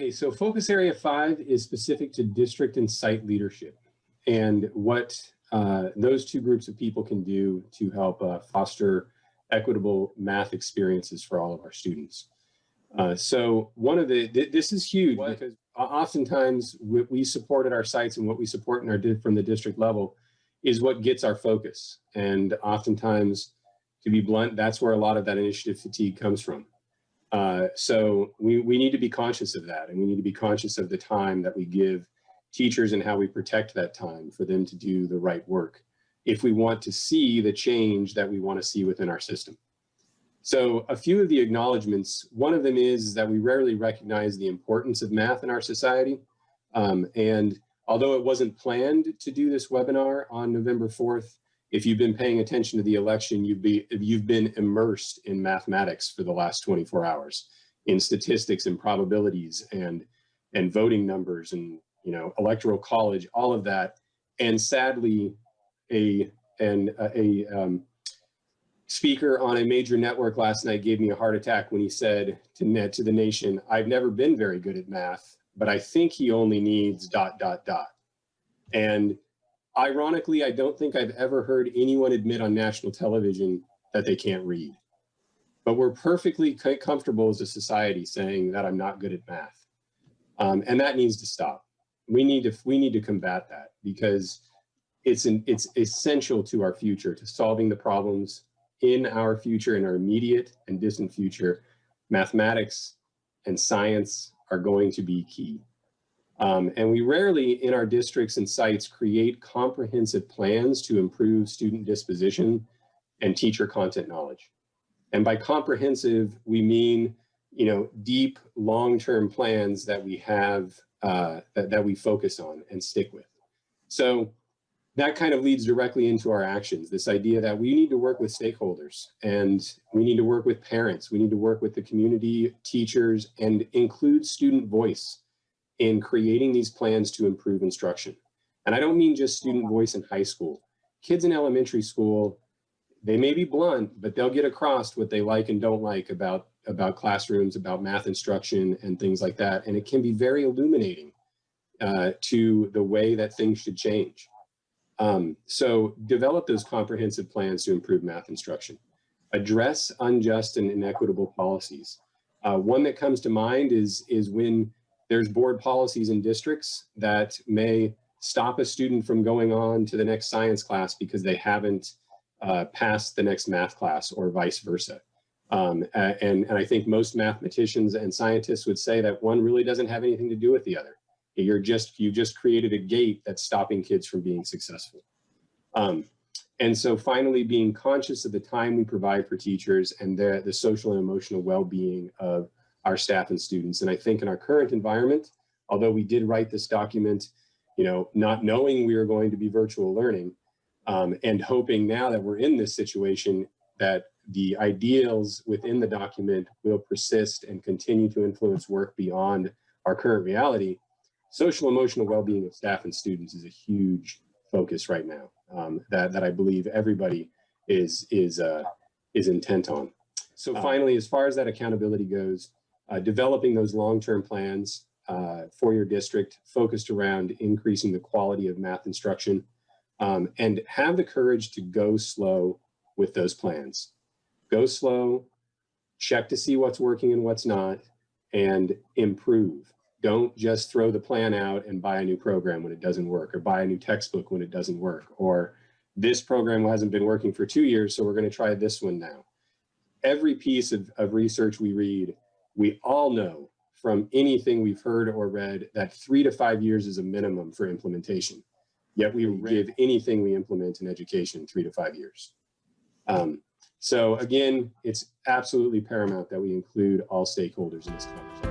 Okay, so focus area 5 is specific to district and site leadership and what those two groups of people can do to help foster equitable math experiences for all of our students. So this is huge because oftentimes what we support at our sites and what we support from the district level is what gets our focus. And oftentimes, to be blunt, that's where a lot of that initiative fatigue comes from. So we need to be conscious of that, and we need to be conscious of the time that we give teachers and how we protect that time for them to do the right work if we want to see the change that we want to see within our system. So a few of the acknowledgements, one of them is that we rarely recognize the importance of math in our society. And although it wasn't planned to do this webinar on November 4th, if you've been paying attention to the election, you've been immersed in mathematics for the last 24 hours, in statistics and probabilities and voting numbers and electoral college, all of that. And sadly, a speaker on a major network last night gave me a heart attack when he said to the nation, "I've never been very good at math, but I think he only needs ... And ironically, I don't think I've ever heard anyone admit on national television that they can't read. But we're perfectly comfortable as a society saying that I'm not good at math. And that needs to stop. We need to combat that because it's essential to our future, to solving the problems in our future, in our immediate and distant future. Mathematics and science are going to be key. And we rarely in our districts and sites create comprehensive plans to improve student disposition and teacher content knowledge. And by comprehensive, we mean, deep, long-term plans that we have, that we focus on and stick with. So that kind of leads directly into our actions, this idea that we need to work with stakeholders and we need to work with parents, we need to work with the community, teachers, and include student voice in creating these plans to improve instruction. And I don't mean just student voice in high school. Kids in elementary school, they may be blunt, but they'll get across what they like and don't like about classrooms, about math instruction and things like that. And it can be very illuminating to the way that things should change. So develop those comprehensive plans to improve math instruction. Address unjust and inequitable policies. One that comes to mind is when there's board policies in districts that may stop a student from going on to the next science class because they haven't passed the next math class or vice versa. And I think most mathematicians and scientists would say that one really doesn't have anything to do with the other. You just created a gate that's stopping kids from being successful. And so finally, being conscious of the time we provide for teachers and the social and emotional well-being of our staff and students. And I think in our current environment, although we did write this document, not knowing we were going to be virtual learning, and hoping now that we're in this situation that the ideals within the document will persist and continue to influence work beyond our current reality, social emotional well-being of staff and students is a huge focus right now that I believe everybody is intent on. So finally, as far as that accountability goes, developing those long-term plans for your district focused around increasing the quality of math instruction, and have the courage to go slow with those plans. Go slow, check to see what's working and what's not, and improve. Don't just throw the plan out and buy a new program when it doesn't work, or buy a new textbook when it doesn't work, or this program hasn't been working for 2 years, so we're going to try this one now. Every piece of research we read, we all know from anything we've heard or read that 3 to 5 years is a minimum for implementation. Yet we give anything we implement in education 3 to 5 years. So again, it's absolutely paramount that we include all stakeholders in this conversation.